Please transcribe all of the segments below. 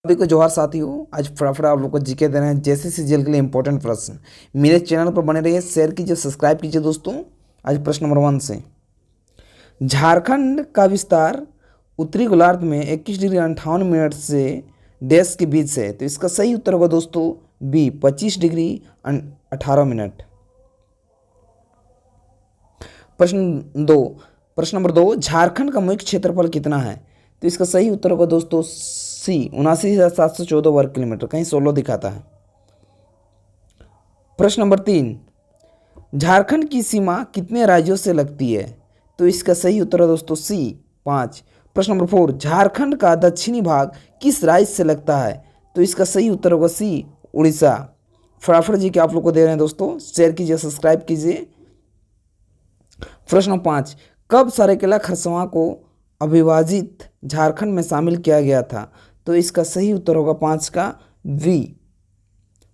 सभी को जोहार साथियों। आज फटाफट आप लोग को जीके दे रहे हैं जैसे सीजीएल के लिए इंपॉर्टेंट प्रश्न। मेरे चैनल पर बने रहिए, शेयर कीजिए, सब्सक्राइब कीजिए दोस्तों। आज प्रश्न नंबर 1 से, झारखंड का विस्तार उत्तरी गोलार्ध में 21 डिग्री 58 मिनट से डैश के बीच से है। तो इसका सही उत्तर होगा दोस्तों बी 25 डिग्री 18 मिनट। प्रश्न नंबर 2, झारखंड का मुख्य क्षेत्रफल कितना है? तो इसका सही उत्तर होगा दोस्तों सी 79,714 वर्ग किलोमीटर। कहीं 16 दिखाता है। प्रश्न नंबर 3, झारखंड की सीमा कितने राज्यों से लगती है? तो इसका सही उत्तर है दोस्तों सी 5। प्रश्न नंबर 4, झारखंड का दक्षिणी भाग किस राज्य से लगता है? तो इसका सही उत्तर होगा सी उड़ीसा। फटाफट जी के आप लोग को दे रहे हैं दोस्तों, शेयर कीजिए, सब्सक्राइब कीजिए। प्रश्न 5, कब सरायकेला खरसावां को अविभाजित झारखंड में शामिल किया गया था? तो इसका सही उत्तर होगा 5 का वी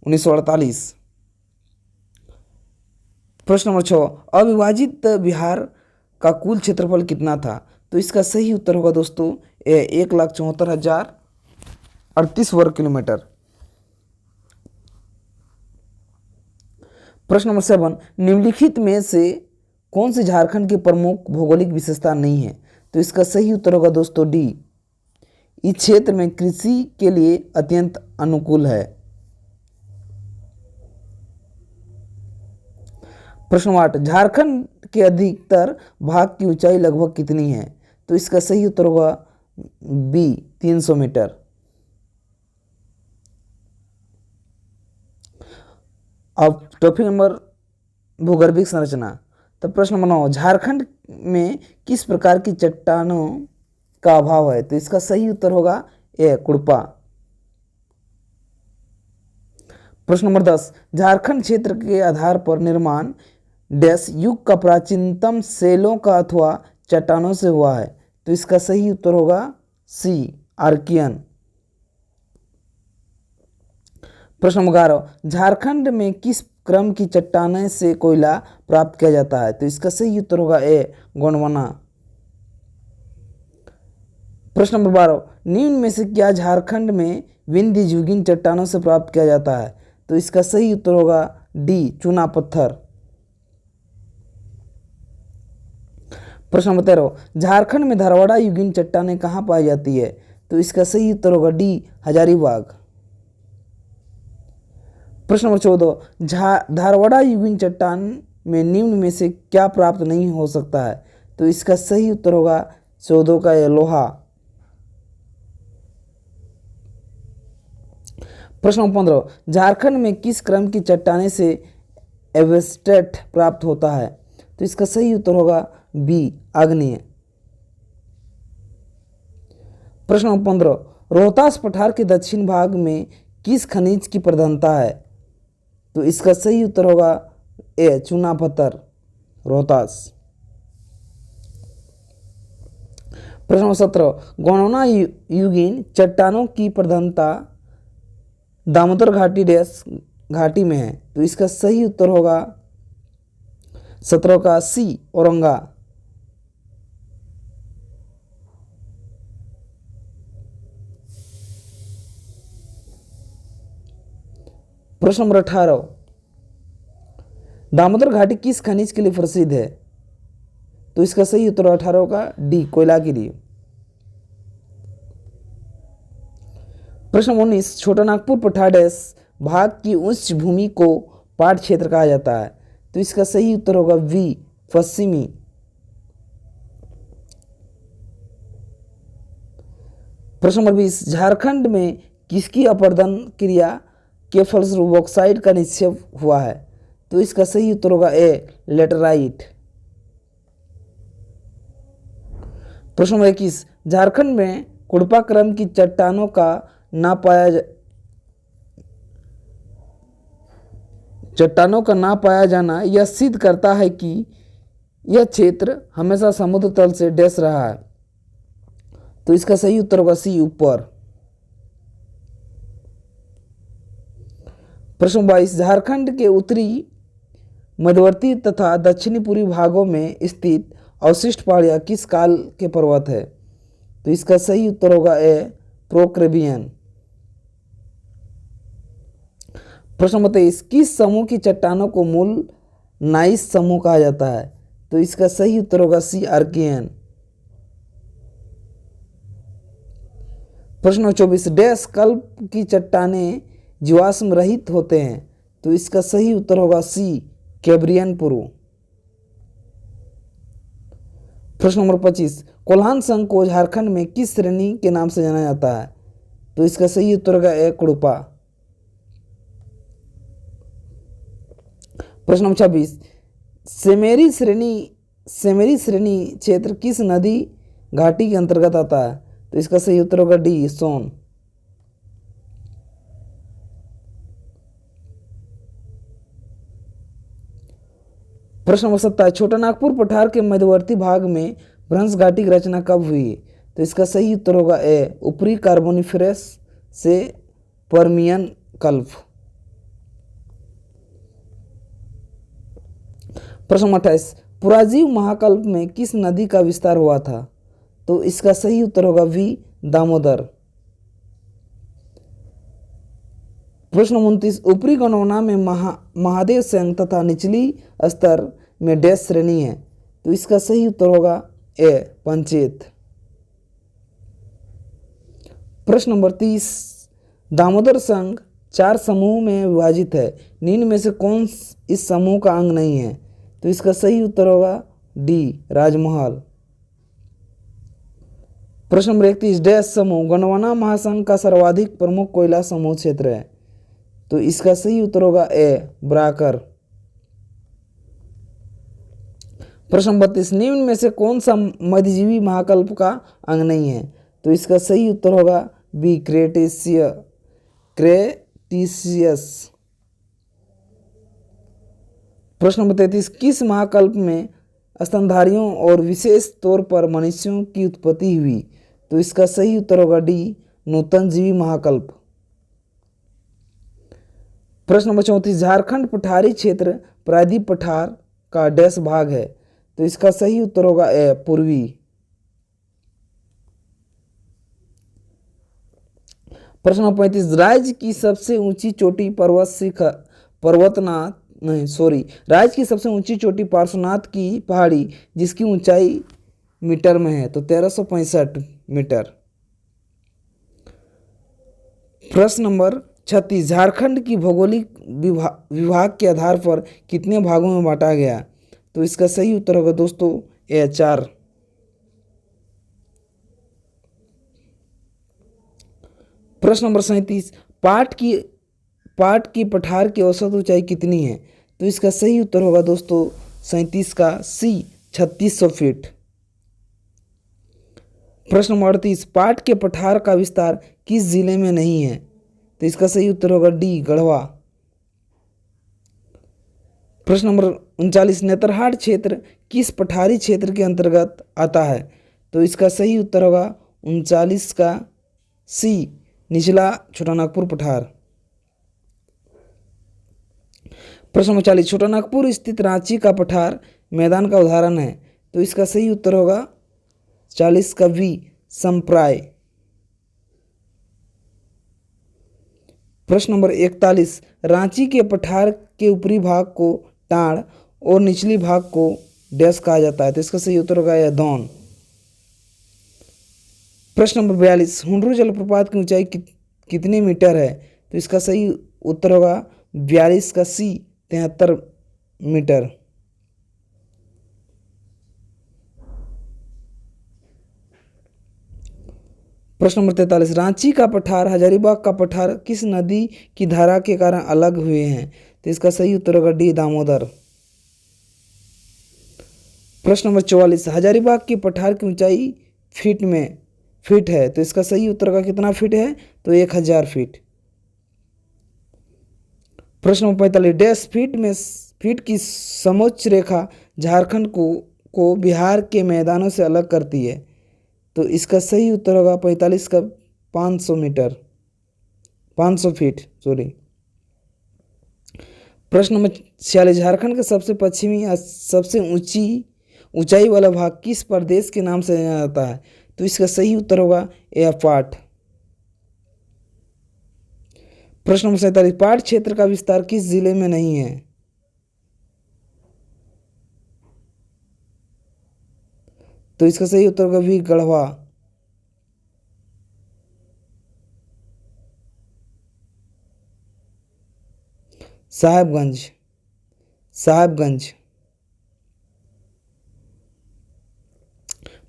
1948। प्रश्न नंबर 6, अविभाजित बिहार का कुल क्षेत्रफल कितना था? तो इसका सही उत्तर होगा दोस्तों 1,74,038 वर्ग किलोमीटर। प्रश्न नंबर 7, निम्नलिखित में से कौन सी झारखंड की प्रमुख भौगोलिक विशेषता नहीं है? तो इसका सही उत्तर होगा दोस्तों डी, इस क्षेत्र में कृषि के लिए अत्यंत अनुकूल है। प्रश्न 8, झारखंड के अधिकतर भाग की ऊंचाई लगभग कितनी है? तो इसका सही उत्तर होगा बी 300 मीटर। अब टॉपिक नंबर भूगर्भिक संरचना। तब प्रश्न नंबर 9, झारखंड में किस प्रकार की चट्टानों का अभाव है? तो इसका सही उत्तर होगा ए कुड़पा। प्रश्न नंबर 10, झारखंड क्षेत्र के आधार पर निर्माण डैश युग का प्राचीनतम सेलों का अथवा चट्टानों से हुआ है? तो इसका सही उत्तर होगा सी आर्कियन। प्रश्न नंबर 11, झारखंड में किस क्रम की चट्टानें से कोयला प्राप्त किया जाता है? तो इसका सही उत्तर होगा ए गोंडवाना। प्रश्न नंबर 12, निम्न में से क्या झारखंड में विंध्य जुगीन चट्टानों से प्राप्त किया जाता है? तो इसका सही उत्तर होगा डी चूना पत्थर। प्रश्न नंबर 13, झारखंड में धारवाड़ा युगीन चट्टानें कहाँ पाई जाती है? तो इसका सही उत्तर होगा डी हजारीबाग। प्रश्न नंबर 14, धारवाड़ा युगीन चट्टान में निम्न में से क्या प्राप्त नहीं हो सकता है? तो इसका सही उत्तर होगा 14 का लोहा। प्रश्न नंबर 15, झारखंड में किस क्रम की चट्टाने से एवेस्टेट प्राप्त होता है? तो इसका सही उत्तर होगा बी आग्नेय। प्रश्न नंबर 15, रोहतास पठार के दक्षिण भाग में किस खनिज की प्रधानता है? तो इसका सही उत्तर होगा ए चूना पत्थर रोहतास। प्रश्न नंबर 17, गोंडवाना युगीन चट्टानों की प्रधानता दामोदर घाटी डैश घाटी में है? तो इसका सही उत्तर होगा 17 का सी औरंगा। प्रश्न नंबर 18, दामोदर घाटी किस खनिज के लिए प्रसिद्ध है? तो इसका सही उत्तर 18 का डी कोयला के लिए। प्रश्न 19, छोटा नागपुर पठार डैश भाग की उच्च भूमि को पाट क्षेत्र कहा जाता है? तो इसका सही उत्तर होगा वी पश्चिमी। प्रश्न नंबर 20, झारखंड में किसकी अपरदन क्रिया के फलस्वरूप बॉक्साइट का निक्षेप हुआ है? तो इसका सही उत्तर होगा ए लेटराइट। प्रश्न नंबर 21, झारखंड में कुड़पा क्रम की चट्टानों का ना पाया जाना यह सिद्ध करता है कि यह क्षेत्र हमेशा समुद्र तल से डैश रहा है? तो इसका सही उत्तर होगा सी ऊपर। प्रश्न 22, झारखंड के उत्तरी मध्यवर्ती तथा दक्षिणी पूर्वी भागों में स्थित अवशिष्ट पहाड़ियाँ किस काल के पर्वत है? तो इसका सही उत्तर होगा ए प्रोक्रेबियन। प्रश्न नंबर 23, किस समूह की चट्टानों को मूल नाइस समूह कहा जाता है? तो इसका सही उत्तर होगा सी, आर्कियन। प्रश्न नंबर 24, डैश कल्प की चट्टानें जीवाश्म रहित होते हैं? तो इसका सही उत्तर होगा सी, कैब्रियन पूर्व। प्रश्न नंबर 25, कोल्हान संघ को झारखंड में किस श्रेणी के नाम से जाना जाता है? तो इसका सही उत्तर होगा ए, कुड़ुपा। प्रश्न नंबर 26, सेमेरी श्रेणी क्षेत्र किस नदी घाटी के अंतर्गत आता है? तो इसका सही उत्तर होगा डी, सोन। प्रश्न नंबर 27, छोटा नागपुर पठार के मध्यवर्ती भाग में भ्रंश घाटी की रचना कब हुई? तो इसका सही उत्तर होगा ए, ऊपरी कार्बोनिफेरस से पर्मियन कल्प। प्रश्न नंबर 28, पुराजीव महाकल्प में किस नदी का विस्तार हुआ था? तो इसका सही उत्तर होगा वी, दामोदर। प्रश्न नंबर 29, ऊपरी गोंडवाना में महादेव संघ तथा निचली स्तर में डैश श्रेणी है? तो इसका सही उत्तर होगा ए, पंचेत। प्रश्न नंबर 30, दामोदर संघ 4 समूह में विभाजित है, निम्न में से कौन इस समूह का अंग नहीं है? तो इसका सही उत्तर होगा डी, राजमहल। प्रश्न नंबर 31, डैश समूह गोंडवाना महासंघ का सर्वाधिक प्रमुख कोयला समूह क्षेत्र है? तो इसका सही उत्तर होगा ए, ब्राकर। प्रश्न नंबर 32, निम्न में से कौन सा मध्यजीवी महाकल्प का अंग नहीं है? तो इसका सही उत्तर होगा बी, क्रेटिसियस। प्रश्न नंबर 33, किस महाकल्प में स्तनधारियों और विशेष तौर पर मनुष्यों की उत्पत्ति हुई? तो इसका सही उत्तर होगा डी, नूतनजीवी महाकल्प। प्रश्न नंबर 34, झारखंड पठारी क्षेत्र प्रायद्वीप पठार का डैश भाग है? तो इसका सही उत्तर होगा ए, पूर्वी। प्रश्न नंबर 35, राज्य की सबसे ऊंची चोटी राज्य की सबसे ऊंची चोटी पार्श्वनाथ की पहाड़ी जिसकी ऊंचाई मीटर में है? तो 1365 मीटर। प्रश्न नंबर 36, झारखंड की भौगोलिक विभाग के आधार पर कितने भागों में बांटा गया? तो इसका सही उत्तर होगा दोस्तों ए, 4। प्रश्न नंबर 37, पाट की पठार की औसत ऊंचाई कितनी है? तो इसका सही उत्तर होगा दोस्तों 37 का सी, 3600 फीट। प्रश्न नंबर 38, पाट के पठार का विस्तार किस जिले में नहीं है? तो इसका सही उत्तर होगा डी, गढ़वा। प्रश्न नंबर 39, नेतरहाट क्षेत्र किस पठारी क्षेत्र के अंतर्गत आता है? तो इसका सही उत्तर होगा 39 का सी, निचला छोटानागपुर पठार। प्रश्न नंबर 40, छोटानागपुर स्थित रांची का पठार मैदान का उदाहरण है? तो इसका सही उत्तर होगा 40 का वी, संप्राय। प्रश्न नंबर 41, रांची के पठार के ऊपरी भाग को टाड़ और निचली भाग को डैश कहा जाता है? तो इसका सही उत्तर होगा यह, दौन। प्रश्न नंबर 42, हुंडरू जलप्रपात की ऊंचाई कितने मीटर है? तो इसका सही उत्तर होगा 42 का सी, 73 मीटर। प्रश्न नंबर 43, रांची का पठार हजारीबाग का पठार किस नदी की धारा के कारण अलग हुए हैं? तो इसका सही उत्तर होगा डी, दामोदर। प्रश्न नंबर 44, हजारीबाग के पठार की ऊंचाई फीट है? तो इसका सही उत्तर का कितना फीट है? तो 1000 फीट। प्रश्न नंबर 45, डैश फीट की समोच्च रेखा झारखंड को बिहार के मैदानों से अलग करती है? तो इसका सही उत्तर होगा 45 का 500 फीट। प्रश्न नंबर 46, झारखंड का सबसे पश्चिमी या सबसे ऊंचाई वाला भाग किस प्रदेश के नाम से जाना जाता है? तो इसका सही उत्तर होगा ए, अपाट। प्रश्न नंबर 47, पाठ क्षेत्र का विस्तार किस जिले में नहीं है? तो इसका सही उत्तर होगा भी गढ़वा। साहेबगंज, साहेबगंज।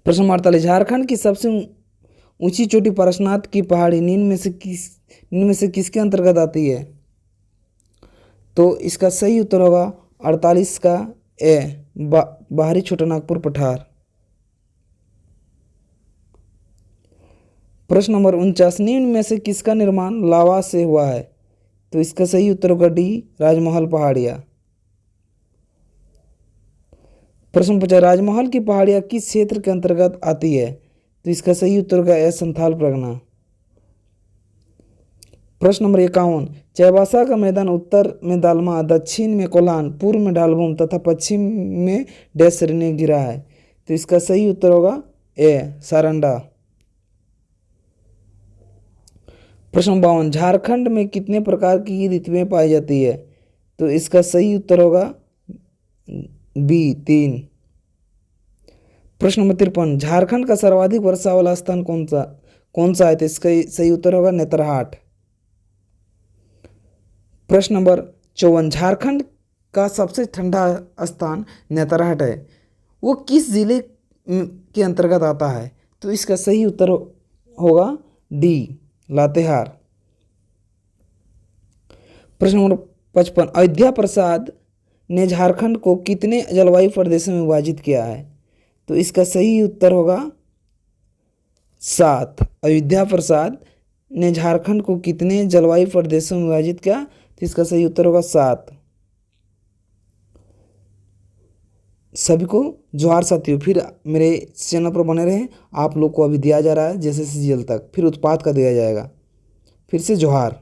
प्रश्न नंबर 48, झारखंड की सबसे ऊंची चोटी पारसनाथ की पहाड़ी निम्न में से किसके अंतर्गत आती है? तो इसका सही उत्तर होगा 48 का ए, बाहरी छोटानागपुर पठार। प्रश्न नंबर 49, निम्न में से किसका निर्माण लावा से हुआ है? तो इसका सही उत्तर होगा डी, राजमहल पहाड़िया। प्रश्न 50, राजमहल की पहाड़ियाँ किस क्षेत्र के अंतर्गत आती है? तो इसका सही उत्तर होगा ए, संथाल परगना। प्रश्न नंबर 51, चाईबासा का मैदान उत्तर में दालमा, दक्षिण में कोल्हान, पूर्व में ढालभूम तथा पश्चिम में डैश श्रेणी घिरा है? तो इसका सही उत्तर होगा ए, सारंडा। प्रश्न 52, झारखंड में कितने प्रकार की ऋतुएं पाई जाती है? तो इसका सही उत्तर होगा बी, 3। प्रश्न नंबर 53, झारखंड का सर्वाधिक वर्षा वाला स्थान कौन सा है? तो इसका सही उत्तर होगा नेतरहाट। प्रश्न नंबर 54, झारखंड का सबसे ठंडा स्थान नेतरहाट है, वो किस जिले के अंतर्गत आता है? तो इसका सही उत्तर होगा डी, लातेहार। प्रश्न नंबर 55, अयोध्या प्रसाद ने झारखंड को कितने जलवायु प्रदेशों में विभाजित किया है? तो इसका सही उत्तर होगा 7। अयोध्या प्रसाद ने झारखंड को कितने जलवायु प्रदेशों में विभाजित किया? तो इसका सही उत्तर होगा 7। सभी को जोहार साथियों, फिर मेरे चैनल पर बने रहें। आप लोग को अभी दिया जा रहा है जैसे सीजीएल तक, फिर उत्पाद का दिया जाएगा। फिर से जोहार।